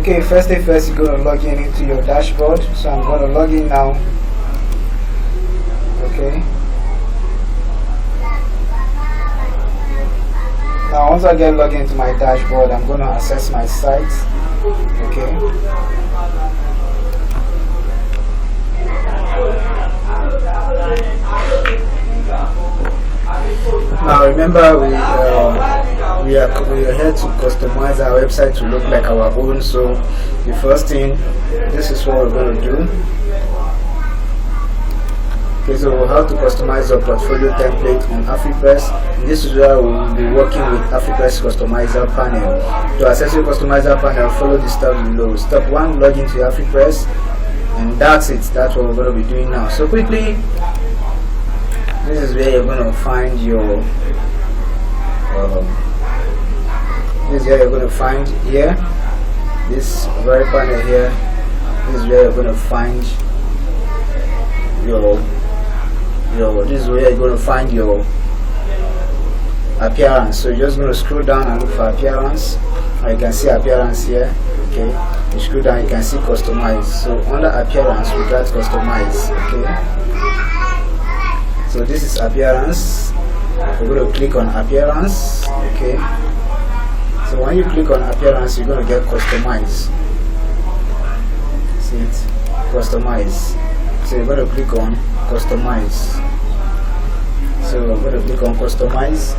Okay, first thing first, you're going to log in into your dashboard. So I'm going to log in now. Okay. Now once I get logged into my dashboard, I'm going to access my site. Okay. Now remember, we are here to customize our website to look like our own. So the first thing, this is what we're going to do. Okay, so we'll have to customize our portfolio template on Afripress. This is where we'll be working with Afripress customizer panel. To access your customizer panel, follow the steps below. Step 1, log into Afripress, and that's it. That's what we're going to be doing now. So quickly, this is where you're going to find your this is where you're going to find here, this very panel here. This is where you're going to find your this is where you're going to find your appearance. So you're just going to scroll down and look for appearance. You can see appearance here. Okay, you scroll down, you can see customize. So under appearance, we got customize. Okay, so this is appearance. We're going to click on appearance. Okay, so when you click on appearance, you're going to get customize. See it, customize. So you're going to click on customize. So I'm going to click on customize.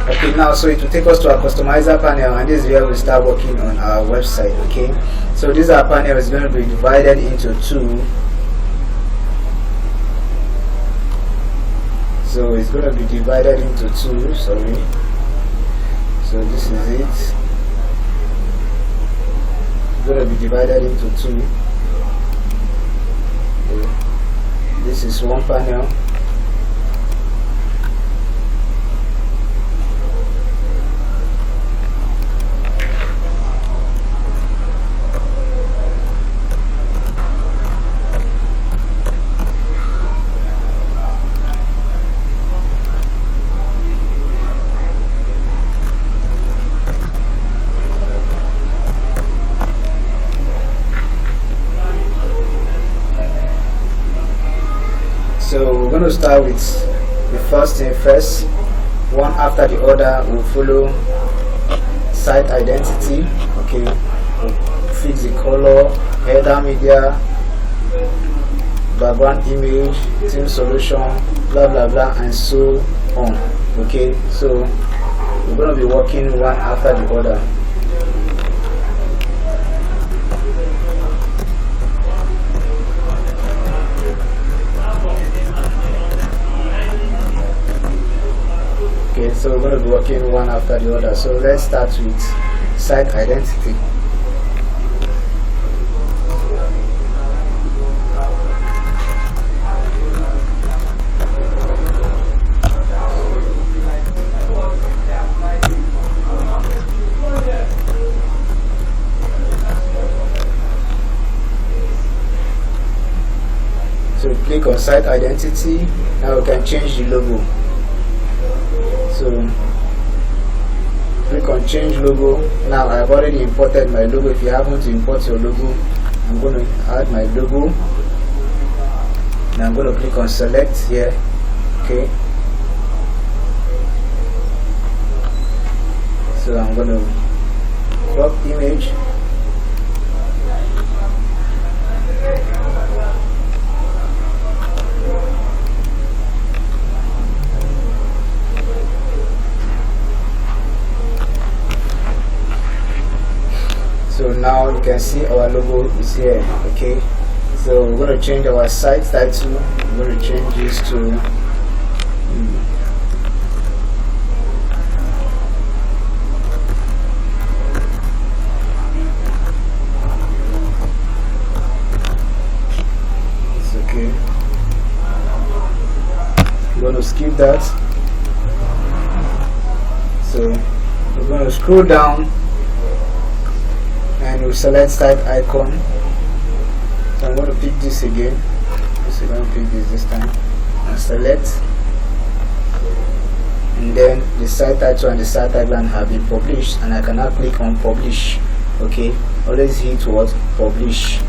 Okay, now so it will take us to our customizer panel, and this is where we start working on our website. Okay, so this our panel is going to be divided into two. So it's going to be divided into two. Sorry. So this is it. Going to be divided into two. Okay. This is one panel. So we're going to start with the first thing first. One after the other, we'll follow site identity. Okay, we'll fix the color, header media, background image, theme solution, blah blah blah, and so on. Okay, so we're going to be working one after the other. Okay, so we're going to be working one after the other. So let's start with site identity. So click on site identity. Now we can change the logo. So click on change logo. Now I've already imported my logo. If you happen to import your logo, I'm going to add my logo. Now I'm going to click on select here. Okay, so I'm going to crop image. So now you can see our logo is here. Okay, so we're going to change our site title. We're going to change this to it's okay. We're going to skip that. So we're going to scroll down and we'll select site icon. So I'm going to pick this again. So I'm going to pick this time and select. and then the site title and the site tagline have been published, and I can now click on publish. Okay, always hit what? Publish.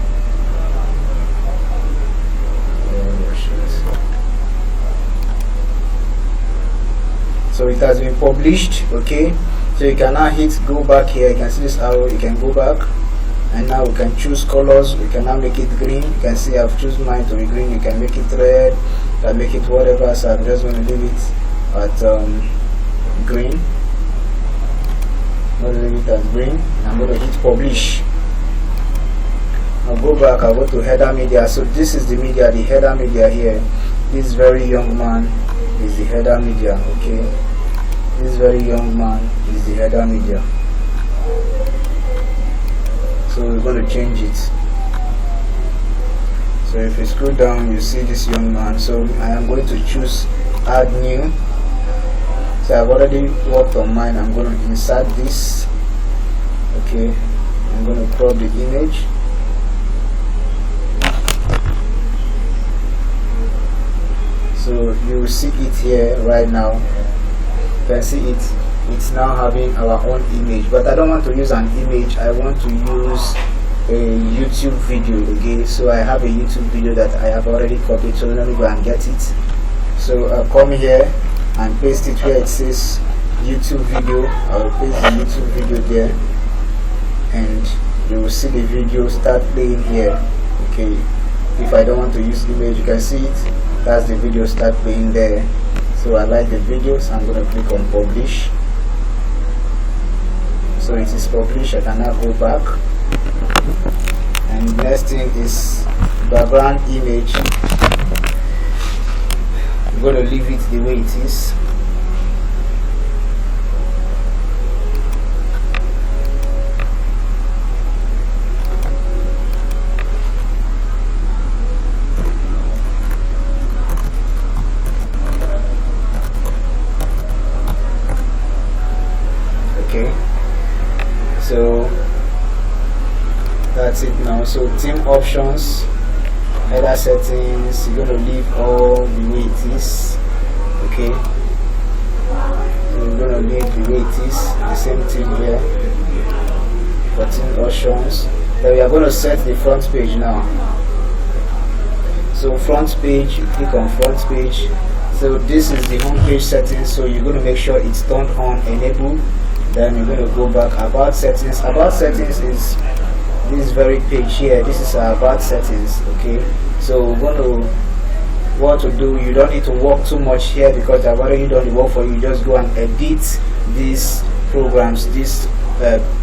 So it has been published. Okay, so you can now hit go back here. You can see this arrow, you can go back, and now we can choose colors. We can now make it green. You can see I've chosen mine to be green. You can make it red, you can make it whatever, so I'm just going to leave it at green. I'm going to leave it as green. I'm going to hit publish. I'll go back, I'll go to header media. So this is the media, the header media here. This very young man is the header media. Okay, this very young man is the header media. So we're going to change it. So if you scroll down, you see this young man. So I am going to choose add new. So I've already worked on mine. I'm going to insert this. Okay, I'm going to crop the image. So you will see it here right now. You can see it. It's now having our own image, but I don't want to use an image. I want to use a YouTube video. Okay, so I have a YouTube video that I have already copied, so let me go and get it. So I'll come here and paste it where it says YouTube video. I'll paste the YouTube video there, and you will see the video start playing here. Okay, if I don't want to use image, you can see it. That's the video start playing there. So I like the video, so I'm going to click on publish. So it is published. I can now go back, and the next thing is background image. I'm going to leave it the way it is. Okay, so that's it now. So theme options, header settings, you're going to leave all the way it is. Okay, so we're going to leave the way it is, the same thing here for theme options. Then we are going to set the front page now. So front page, you click on front page. So this is the home page settings, so you're going to make sure it's turned on, enable. Then you're going to go back about settings. About settings is this very page here. This is about settings. Okay, so we're going to what to do. You don't need to work too much here because I've already done the work for you. Just go and edit these programs, these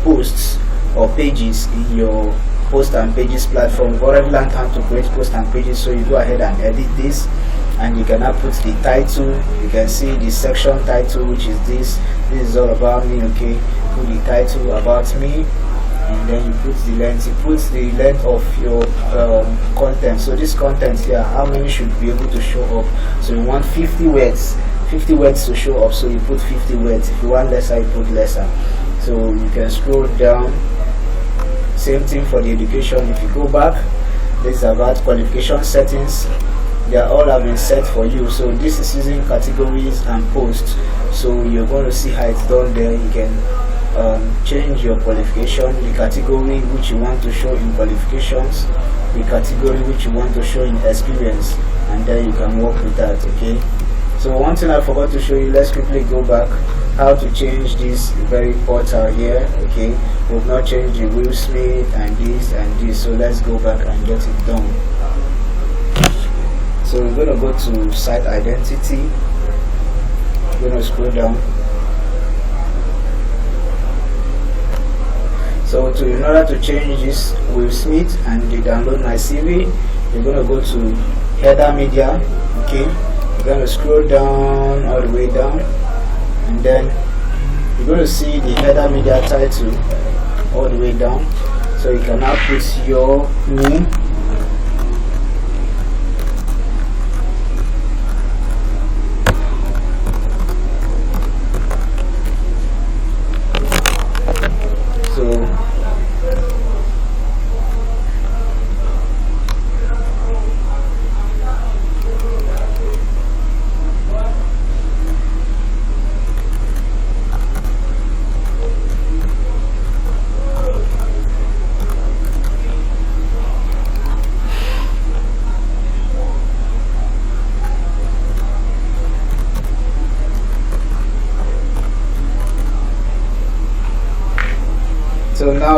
posts or pages in your post and pages platform. You've already learned how to create post and pages, so you go ahead and edit this, and you can now put the title. You can see the section title, which is this is all about me. Okay, put the title about me, and then you put the length. You put the length of your content. So this content here, how many should be able to show up? So you want 50 words, 50 words to show up, so you put 50 words. If you want lesser, you put lesser. So you can scroll down. Same thing for the education. If you go back, this is about qualification settings. They are all have been set for you. So this is using categories and posts. So you're going to see how it's done there. You can change your qualification, the category which you want to show in qualifications, the category which you want to show in experience, and then you can work with that. Okay, so one thing I forgot to show you, let's quickly go back how to change this very portal here. Okay, we've not changed the Will Smith and this, so let's go back and get it done. So we're going to go to site identity. We're going to scroll down. So in order to change this Will Smith and download my CV, you're going to go to header media. Okay, you're going to scroll down all the way down, and then you're going to see the header media title all the way down. So you can now put your name.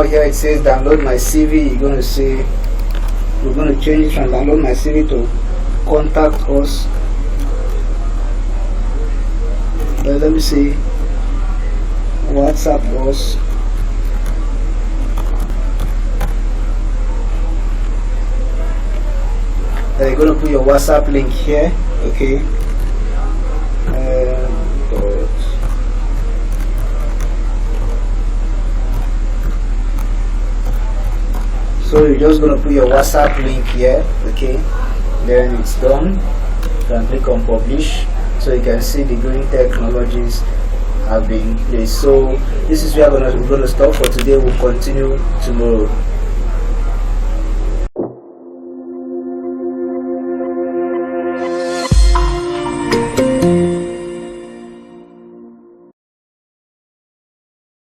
here it says download my CV. You're going to say, we're going to change it from download my CV to contact us. Let me see, WhatsApp us. Then you're going to put your WhatsApp link here, okay. So you're just going to put your WhatsApp link here, okay. Then it's done. You can click on publish, so you can see the green technologies have been placed. So this is where we're going to stop for today. We'll continue tomorrow.